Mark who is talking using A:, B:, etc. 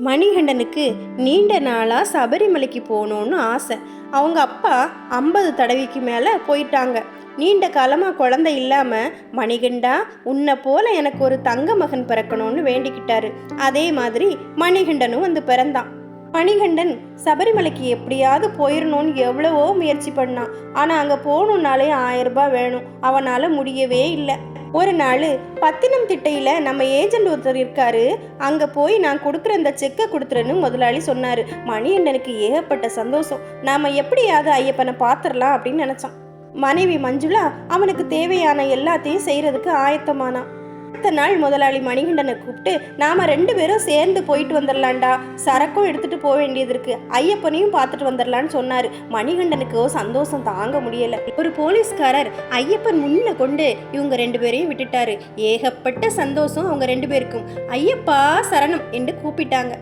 A: மணிகண்டனுக்கு நீண்ட நாளாக சபரிமலைக்கு போகணுன்னு ஆசை. அவங்க அப்பா 50 தடவைக்கு மேலே போயிட்டாங்க. நீண்ட காலமாக குழந்தை இல்லாமல் மணிகண்டா உன்னை போல எனக்கு ஒரு தங்க மகன் பிறக்கணும்னு வேண்டிக்கிட்டாரு. அதே மாதிரி மணிகண்டனும் வந்து பிறந்தான். மணிகண்டன் சபரிமலைக்கு எப்படியாவது போயிடணும்னு எவ்வளவோ முயற்சி பண்ணான். ஆனால் அங்கே போகணுன்னாலே 1000 ரூபாய் வேணும். அவனால் முடியவே இல்லை. ஒரு நாள் பத்தினம் திட்டையில் நம்ம ஏஜென்ட் ஒருத்தர் இருக்காரு, அங்கே போய் நான் கொடுக்குற இந்த செக்கை கொடுத்துருன்னு முதலாளி சொன்னார். மணிகண்டனுக்கு ஏகப்பட்ட சந்தோஷம். நாம் எப்படியாவது ஐயப்பனை பார்த்துடலாம் அப்படின்னு நினச்சான். மனைவி மஞ்சுளா அவனுக்கு தேவையான எல்லாத்தையும் செய்கிறதுக்கு ஆயத்தமானான். அடுத்த நாள் முதலாளி மணிகண்டனை கூப்பிட்டு, நாம் 2 பேரும் சேர்ந்து போயிட்டு வந்துடலாண்டா, சரக்கும் எடுத்துகிட்டு போக வேண்டியது இருக்கு, ஐயப்பனையும் பார்த்துட்டு வந்துடலான்னு சொன்னார். மணிகண்டனுக்கோ சந்தோஷம் தாங்க முடியலை. ஒரு போலீஸ்காரர் ஐயப்பன் முன்ன கொண்டு இவங்க 2 பேரையும் விட்டுட்டாரு. ஏகப்பட்ட சந்தோஷம் அவங்க 2 பேருக்கும். ஐயப்பா சரணம் என்று கூப்பிட்டாங்க.